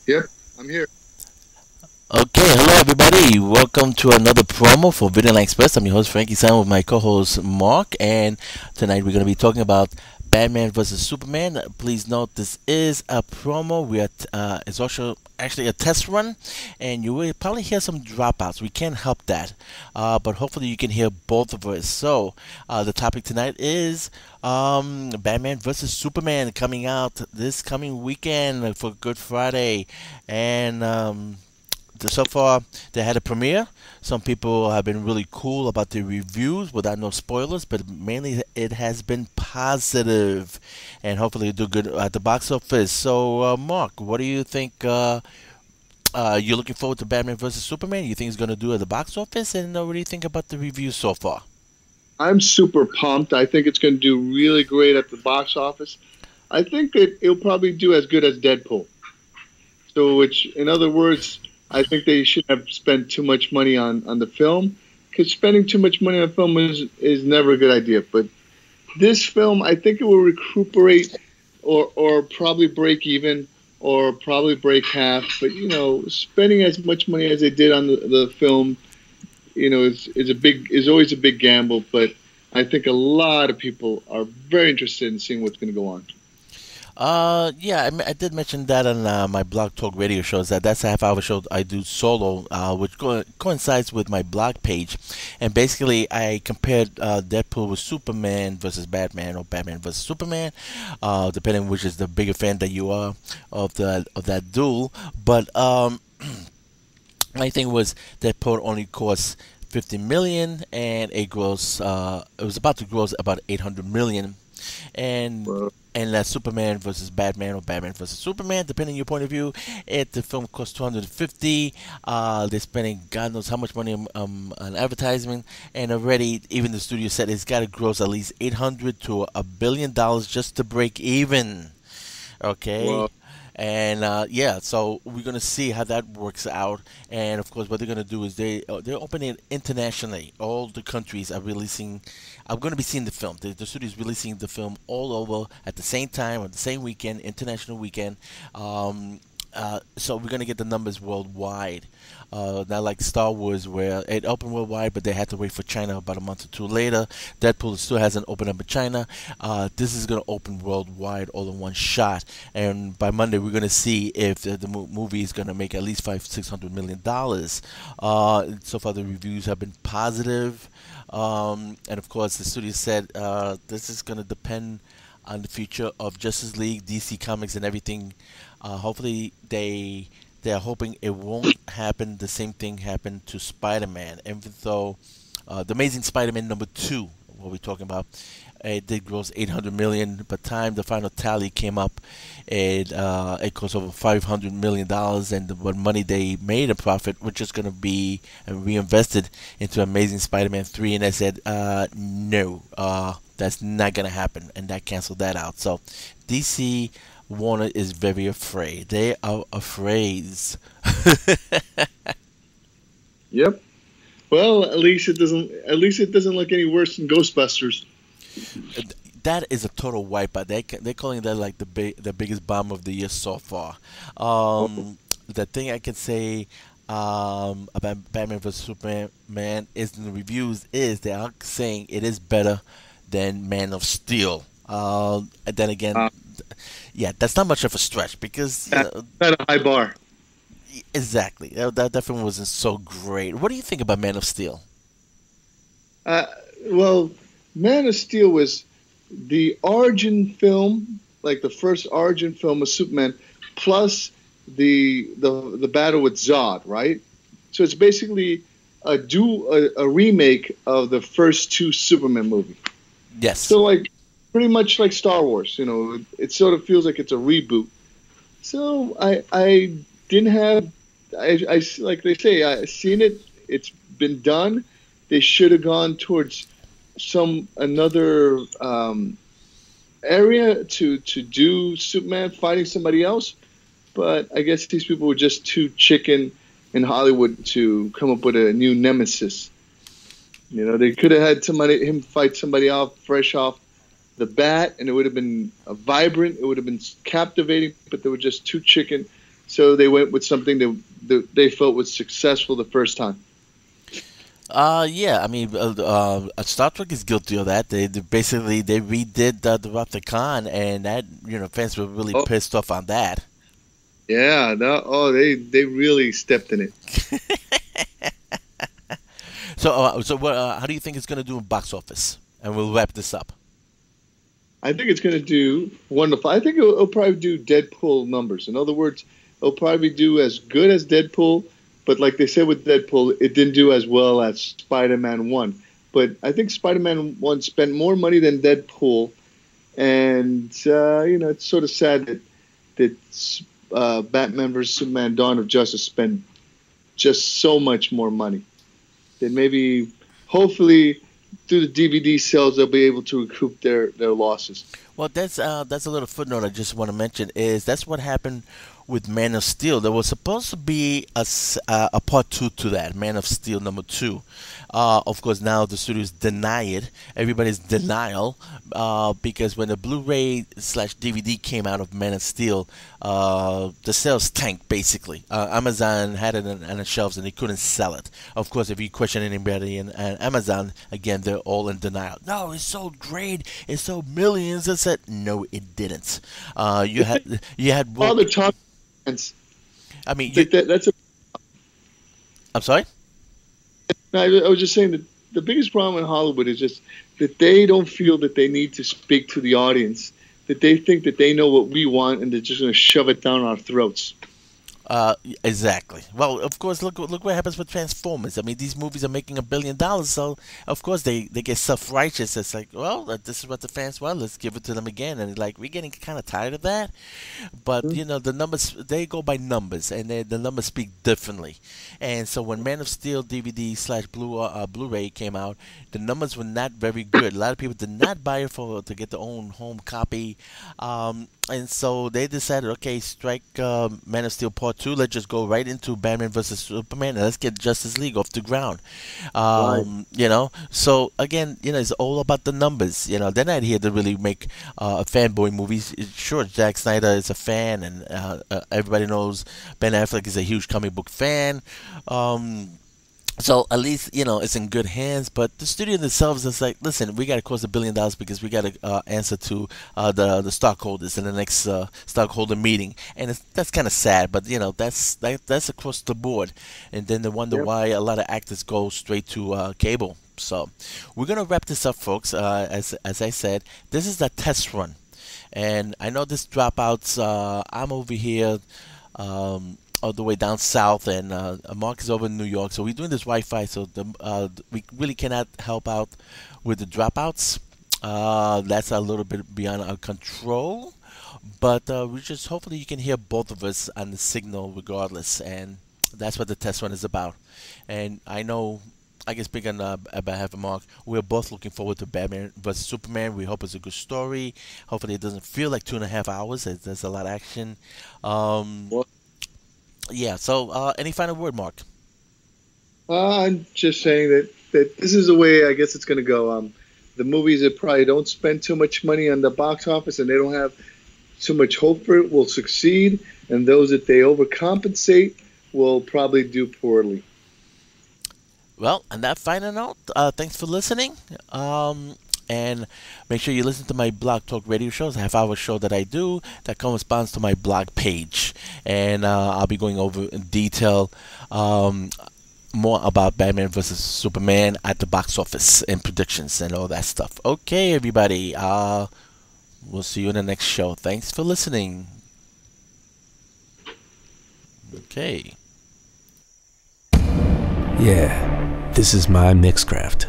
Yep, I'm here. Okay, hello everybody. Welcome to another promo for Video Express. I'm your host Frankie Simon with my co-host Mark, and tonight we're going to be talking about Batman versus Superman. Please note this is a promo. It's also actually a test run, and you will probably hear some dropouts. We can't help that, but hopefully you can hear both of us. So the topic tonight is Batman versus Superman coming out this coming weekend for Good Friday, and so far they had a premiere. Some people have been really cool about the reviews without no spoilers, but mainly it has been positive, and hopefully it'll do good at the box office. So, Mark, what do you think? You're looking forward to Batman versus Superman? You think it's going to do at the box office? And what do you think about the reviews so far? I'm super pumped. I think it's going to do really great at the box office. I think that it'll probably do as good as Deadpool. So, which, in other words, I think they should have spent too much money on the film because spending too much money on a film is never a good idea. But this film, I think it will recuperate or probably break even or probably break half. But, spending as much money as they did on the film is always a big gamble, but I think a lot of people are very interested in seeing what's going to go on. Yeah, I did mention that on my blog talk radio shows that's a half-hour show I do solo, which coincides with my blog page, and basically I compared Deadpool with Superman versus Batman or Batman versus Superman, depending which is the bigger fan that you are of that duel. But my thing was Deadpool only cost 50 million, and it was about to gross about 800 million, and Well, that Superman versus Batman or Batman versus Superman, depending on your point of view, the film costs 250. They're spending God knows how much money on advertisement, and already even the studio said it's got to gross at least 800 to $1 billion just to break even. Okay. well, And yeah, so we're gonna see how that works out. And of course, what they're gonna do is they're opening it internationally. All the countries are releasing. I'm gonna be seeing the film. The studio is releasing the film all over at the same time on the same weekend, international weekend. So we're gonna get the numbers worldwide. Not like Star Wars where it opened worldwide, but they had to wait for China about a month or two later. Deadpool still hasn't opened up in China. This is gonna open worldwide all in one shot, and by Monday we're gonna see if the movie is gonna make at least 500-600 million dollars. So far the reviews have been positive, and of course the studio said this is gonna depend on the future of Justice League, DC Comics, and everything. Hopefully, they're hoping it won't happen. The same thing happened to Spider-Man, even though the Amazing Spider-Man #2, what we're talking about, it did gross 800 million. By the time the final tally came up, it cost over 500 million dollars, and what money they made a profit, which is going to be reinvested into Amazing Spider-Man 3, and they said no, that's not going to happen, and that canceled that out. So DC Warner is very afraid. They are afraid. yep. Well, at least it doesn't. At least it doesn't look any worse than Ghostbusters. That is a total wipeout. They're calling that like the biggest bomb of the year so far. Oh, The thing I can say about Batman vs Superman is in the reviews is they are saying it is better than Man of Steel. And then again, uh, yeah, that's not much of a stretch because that, that a high bar. exactly that film wasn't so great. What do you think about Man of Steel? Uh, well, Man of Steel was the origin film, like the first origin film of Superman, plus the battle with Zod, right? So it's basically a remake of the first two Superman movies. Yes. So like pretty much like Star Wars, it sort of feels like it's a reboot. So I didn't have I like they say I seen it. It's been done. They should have gone towards some another area to do Superman fighting somebody else. But I guess these people were just too chicken in Hollywood to come up with a new nemesis. They could have had him fight somebody off fresh off the bat, and it would have been vibrant. It would have been captivating, but they were just too chicken so they went with something that they felt was successful the first time. Yeah, I mean, Star Trek is guilty of that. They basically they redid the Wrath of Khan, and that fans were really Oh, pissed off on that. yeah, no, oh, they really stepped in it. So what? How do you think it's gonna do in box office? And we'll wrap this up. I think it's going to do wonderful. I think it'll probably do Deadpool numbers. In other words, it'll probably do as good as Deadpool, but like they said with Deadpool, it didn't do as well as Spider-Man 1. But I think Spider-Man 1 spent more money than Deadpool, and it's sort of sad that Batman vs Superman: Dawn of Justice spent just so much more money. That maybe, hopefully, through the DVD sales, they'll be able to recoup their losses. Well, that's a little footnote I just want to mention is that's what happened with Man of Steel. There was supposed to be a part two to that, Man of Steel #2. Of course, now the studios deny it. Everybody's denial because when the Blu-ray slash DVD came out of Man of Steel, the sales tanked basically. Amazon had it on the shelves and they couldn't sell it. Of course, if you question anybody in Amazon, again, they're all in denial. No, it sold great. It sold millions. I said, no, it didn't. You had All the top fans. I mean, That's a. I'm sorry? No, I was just saying that the biggest problem in Hollywood is just that they don't feel that they need to speak to the audience. That they think that they know what we want and they're just going to shove it down our throats. Exactly. Well, of course, look what happens with Transformers. I mean, these movies are making $1 billion, so of course they get self-righteous. It's like, well, this is what the fans want. Let's give it to them again. And like, we're getting kind of tired of that. But the numbers, they go by numbers, and the numbers speak differently. And so when Man of Steel DVD slash Blu-ray came out, the numbers were not very good. A lot of people did not buy it to get their own home copy. And so they decided, okay, strike Man of Steel Part 2. Let's just go right into Batman vs. Superman, and let's get Justice League off the ground. Right. So again, it's all about the numbers. They're not here to really make fanboy movies. Sure, Zack Snyder is a fan, and everybody knows Ben Affleck is a huge comic book fan. So at least it's in good hands. But the studio themselves is like, listen, we got to cost $1 billion because we got to answer to the stockholders in the next stockholder meeting, and that's kind of sad. But that's across the board, and then they wonder why a lot of actors go straight to cable. So we're gonna wrap this up, folks. As I said, this is the test run, and I know this dropouts. I'm over here. All the way down south, and Mark is over in New York. So we're doing this Wi-Fi, so we really cannot help out with the dropouts. That's a little bit beyond our control, but we just hopefully you can hear both of us on the signal regardless, and that's what the test one is about. And I know, I can speak on behalf of Mark. We're both looking forward to Batman vs Superman. We hope it's a good story. Hopefully, it doesn't feel like 2.5 hours. There's a lot of action. Well, Yeah. So, any final word, Mark? I'm just saying that this is the way I guess it's going to go. The movies that probably don't spend too much money on the box office and they don't have too much hope for it will succeed, and those that they overcompensate will probably do poorly. Well, on that final note, thanks for listening. And make sure you listen to my Blog Talk radio shows, a half-hour show that I do that corresponds to my blog page. And I'll be going over in detail more about Batman vs. Superman at the box office and predictions and all that stuff. Okay, everybody. We'll see you in the next show. Thanks for listening. Okay. Yeah, this is my Mixcraft.